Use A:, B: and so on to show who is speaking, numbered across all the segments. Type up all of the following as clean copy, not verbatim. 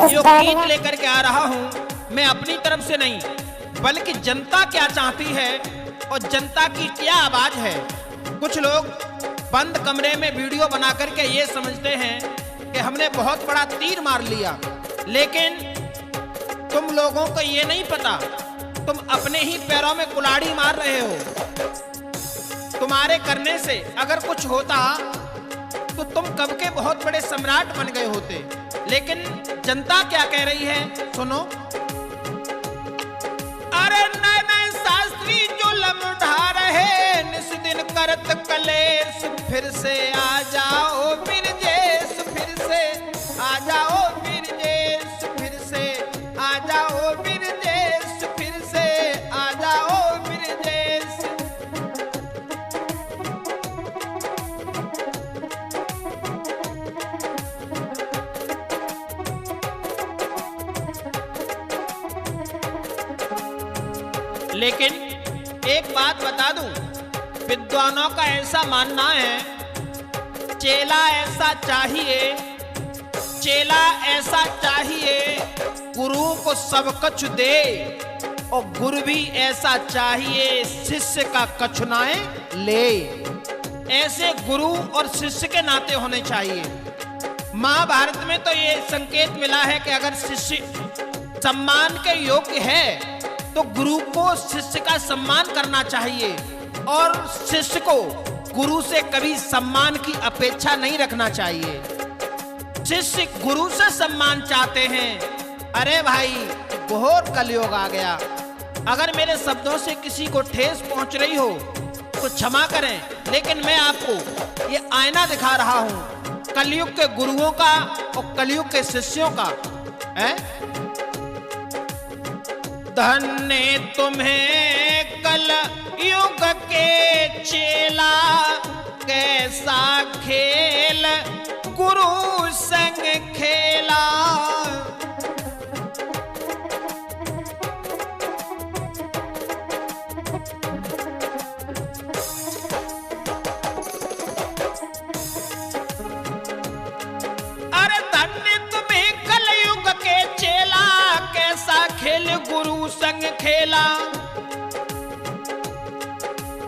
A: जो गीत लेकर के आ रहा हूं मैं अपनी तरफ से नहीं, बल्कि जनता क्या चाहती है और जनता की क्या आवाज है। कुछ लोग बंद कमरे में वीडियो बना करके ये समझते हैं कि हमने बहुत बड़ा तीर मार लिया, लेकिन तुम लोगों को ये नहीं पता, तुम अपने ही पैरों में कुल्हाड़ी मार रहे हो। तुम्हारे करने से अगर कुछ होता तो तुम कब के बहुत बड़े सम्राट बन गए होते। लेकिन जनता क्या कह रही है, सुनो। अरे नए शास्त्री जो लमढ़ा रहे निस दिन करत कलेश, फिर से आ जाओ बिरजेश, फिर से आ जाओ बिरजेश, फिर से आ जाओ बिरजेश, फिर से आ जाओ बिरजेश। लेकिन एक बात बता दूं, विद्वानों का ऐसा मानना है, चेला ऐसा चाहिए, चेला ऐसा चाहिए गुरु को सब कछु दे, और गुरु भी ऐसा चाहिए शिष्य का कछुनाए ले। ऐसे गुरु और शिष्य के नाते होने चाहिए। महाभारत में तो ये संकेत मिला है कि अगर शिष्य सम्मान के योग्य है तो गुरु को शिष्य का सम्मान करना चाहिए, और शिष्य को गुरु से कभी सम्मान की अपेक्षा नहीं रखना चाहिए। शिष्य गुरु से सम्मान चाहते हैं। अरे भाई, बहुत कलयुग आ गया। अगर मेरे शब्दों से किसी को ठेस पहुंच रही हो तो क्षमा करें, लेकिन मैं आपको ये आईना दिखा रहा हूं कलयुग के गुरुओं का और कलयुग के शिष्यों का है। धन्य तुम्हें कल युग के चेला, कैसा खेल गुरु संग खेला। अरे धन्य तुम्हें कल युग के चेला, कैसा खेल गुरु संग खेला।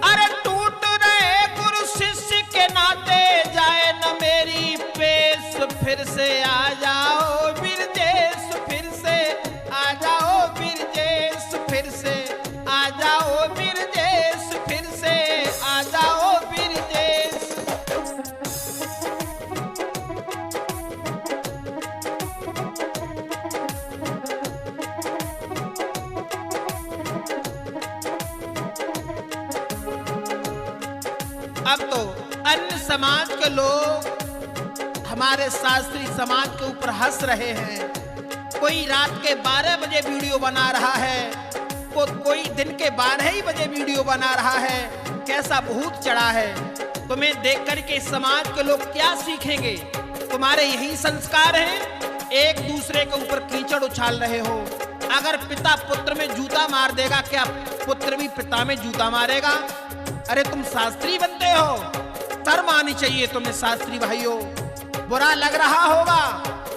A: अरे टूट रहे गुरु शिष्य के नाते, जाए न मेरी पेश, फिर से आ जाओ बिरजेश, फिर से आ जाओ बिरजेश, फिर से आ जाओ बिरजेश, फिर से आ जाओ बिरजेश। अब तो अन्य समाज के लोग हमारे शास्त्री समाज के ऊपर हंस रहे हैं। कोई रात के 12 बजे वीडियो बना रहा है, कोई दिन के 12 ही बजे वीडियो बना रहा है। कैसा भूत चढ़ा है। तुम्हें देख करके समाज के लोग क्या सीखेंगे? तुम्हारे यही संस्कार हैं, एक दूसरे के ऊपर कीचड़ उछाल रहे हो। अगर पिता पुत्र में जूता मार देगा, क्या पुत्र भी पिता में जूता मारेगा? अरे तुम शास्त्री बनते हो, शर्म आनी चाहिए तुम्हें शास्त्री भाइयों। बुरा लग रहा होगा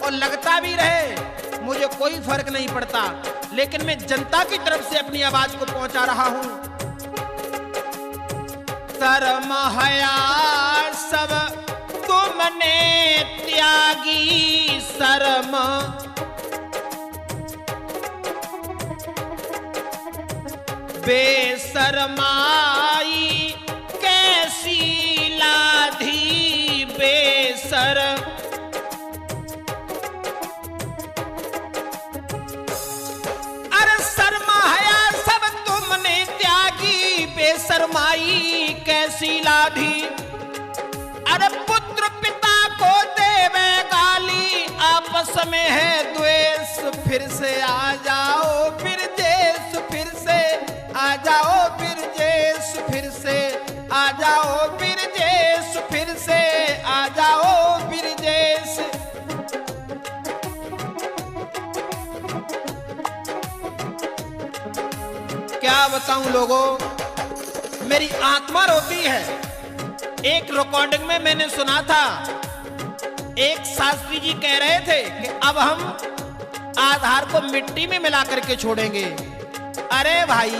A: और लगता भी रहे, मुझे कोई फर्क नहीं पड़ता, लेकिन मैं जनता की तरफ से अपनी आवाज को पहुंचा रहा हूं। शर्म हया सब तुमने त्यागी, शर्म बेशर्माई कैसी लाधी बेसर। अरे शर्मा हया सब तुमने त्यागी, बेशर्माई कैसी लाधी। अरे पुत्र पिता को देवे गाली, आपस में है द्वेष, फिर से आ जाओ बिरजेश, फिर से आ जाओ बिरजेश, फिर से आ जाओ बिरजेश, फिर से आ जाओ बिरजेश। क्या बताऊं लोगों, मेरी आत्मा रोती है। एक रिकॉर्डिंग में मैंने सुना था, एक शास्त्री जी कह रहे थे कि अब हम आधार को मिट्टी में मिला करके छोड़ेंगे। अरे भाई,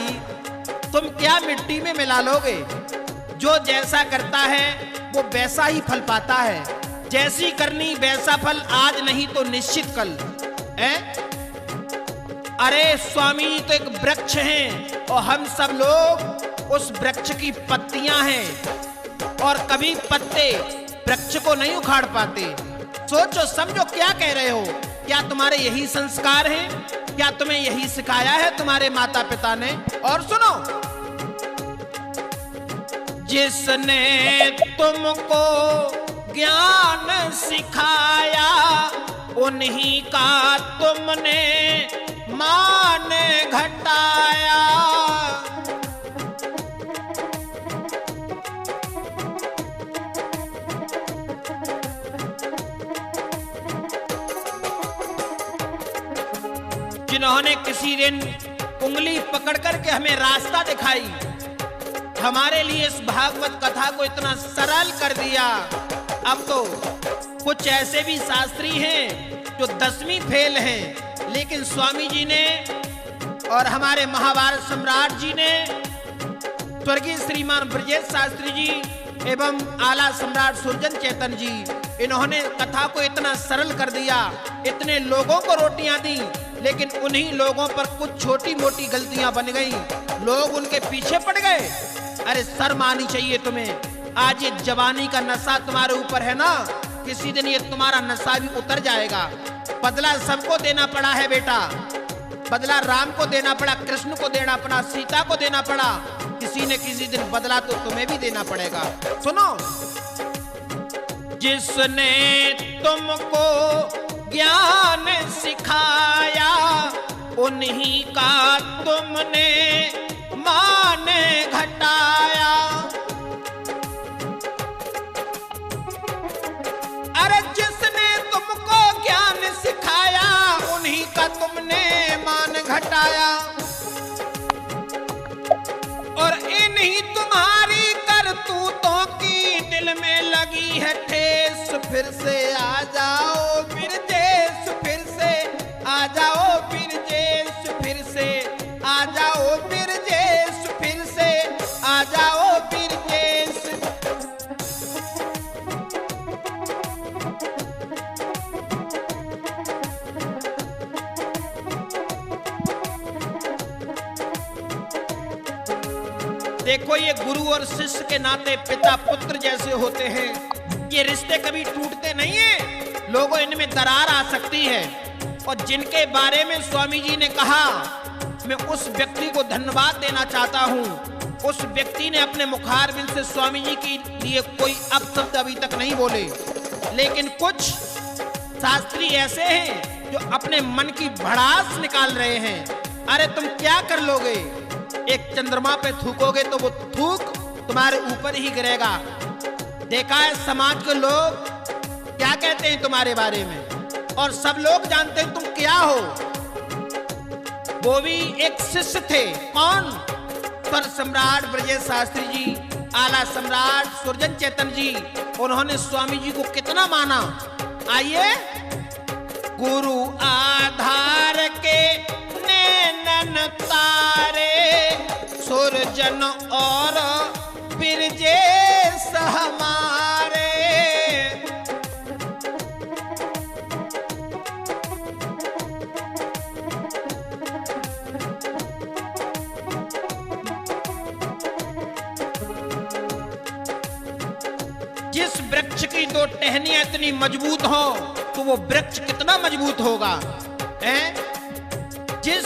A: तुम क्या मिट्टी में मिला लोगे? जो जैसा करता है वो वैसा ही फल पाता है। जैसी करनी वैसा फल, आज नहीं तो निश्चित कल है। अरे स्वामी जी तो एक वृक्ष हैं और हम सब लोग उस वृक्ष की पत्तियां हैं, और कभी पत्ते वृक्ष को नहीं उखाड़ पाते। सोचो समझो क्या कह रहे हो। क्या तुम्हारे यही संस्कार हैं? क्या तुम्हें यही सिखाया है तुम्हारे माता पिता ने? और सुनो, जिसने तुमको ज्ञान सिखाया उन्हीं का तुमने मान घटाया। जिन्होंने किसी दिन उंगली पकड़ करके हमें रास्ता दिखाई, हमारे लिए इस भागवत कथा को इतना सरल कर दिया। अब तो कुछ ऐसे भी शास्त्री हैं जो 10वीं फेल हैं, लेकिन स्वामी जी ने और हमारे महाभारत सम्राट जी ने, स्वर्गीय श्रीमान ब्रजेश शास्त्री जी एवं आला सम्राट सुरजन चेतन जी, इन्होंने कथा को इतना सरल कर दिया। इतने लोगों को रोटियां दी, लेकिन उन्हीं लोगों पर कुछ छोटी मोटी गलतियां बन गई, लोग उनके पीछे पड़ गए। अरे शर्म आनी चाहिए तुम्हें। आज ये जवानी का नशा तुम्हारे ऊपर है ना, किसी दिन ये तुम्हारा नशा भी उतर जाएगा। बदला सबको देना पड़ा है बेटा, बदला राम को देना पड़ा, कृष्ण को देना पड़ा, सीता को देना पड़ा, किसी न किसी दिन बदला तो तुम्हें भी देना पड़ेगा। सुनो, जिसने तुमको ज्ञान सिखाया उन्हीं का तुमने मान घटाया। अरे जिसने तुमको ज्ञान सिखाया उन्हीं का तुमने मान घटाया, और इन्हीं तुम्हारी करतूतों की दिल में लगी है ठेस। फिर से आ जाओ बिरजेश, फिर से आ जाओ बिरजेश, फिर से आ जाओ बिरजेश, फिर से आ जाओ बिरजेश। देखो, ये गुरु और शिष्य के नाते पिता पुत्र जैसे होते हैं। ये रिश्ते कभी टूटते नहीं हैं। लोगों, इनमें दरार आ सकती है। और जिनके बारे में स्वामी जी ने कहा, मैं उस व्यक्ति को धन्यवाद देना चाहता हूं। उस व्यक्ति ने अपने मुखारबिंद से स्वामी जी के लिए कोई अपशब्द अभी तक नहीं बोले, लेकिन कुछ शास्त्री ऐसे हैं जो अपने मन की भड़ास निकाल रहे हैं। अरे तुम क्या कर लोगे? एक चंद्रमा पे थूकोगे तो वो थूक तुम्हारे ऊपर ही गिरेगा। देखा है समाज के लोग क्या कहते हैं तुम्हारे बारे में, और सब लोग जानते हैं तुम क्या हो। वो भी एक शिष्य थे। कौन? स्वर सम्राट ब्रजेश शास्त्री जी, आला सम्राट सुरजन चेतन जी। उन्होंने स्वामी जी को कितना माना। आइए, गुरु आधार के नैनन तारे, सुरजन और ब्रजेश हमारे। जिस वृक्ष की दो टहनियां इतनी मजबूत हो तो वो वृक्ष कितना मजबूत होगा, हैं? जिस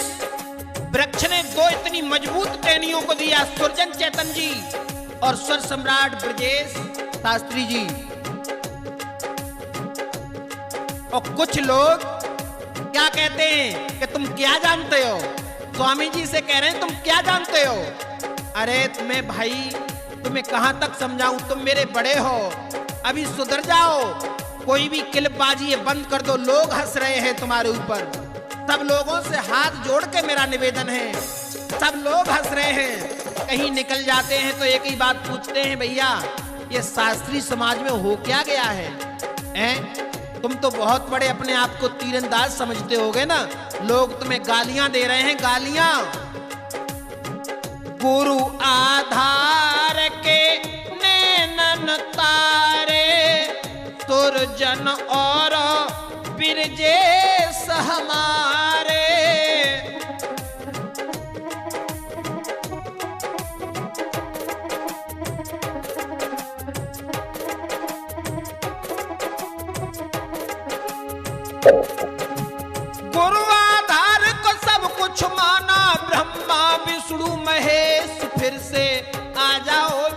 A: वृक्ष ने दो इतनी मजबूत टहनियों को दिया, सुरजन चेतन जी और स्वर सम्राट ब्रजेश शास्त्री जी। और कुछ लोग क्या कहते हैं कि तुम क्या जानते हो? स्वामी जी से कह रहे हैं तुम क्या जानते हो? अरे तुम्हें भाई, तुम्हें कहां तक समझाऊं? तुम मेरे बड़े हो, अभी सुधर जाओ। कोई भी किलबाजी बंद कर दो, लोग हंस रहे हैं तुम्हारे ऊपर। सब लोगों से हाथ जोड़ के मेरा निवेदन है, सब लोग हंस रहे हैं। कहीं निकल जाते हैं तो एक ही बात पूछते हैं, भैया ये शास्त्री समाज में हो क्या गया है? तुम तो बहुत बड़े अपने आप को तीरंदाज समझते होगे ना, लोग तुम्हें गालियां दे रहे हैं, गालियां। गुरु आधार के नैनन तारे, तुरजन और बिरजेश हमारे। गुरु आधार को सब कुछ माना, ब्रह्मा विष्णु महेश, फिर से आ जाओ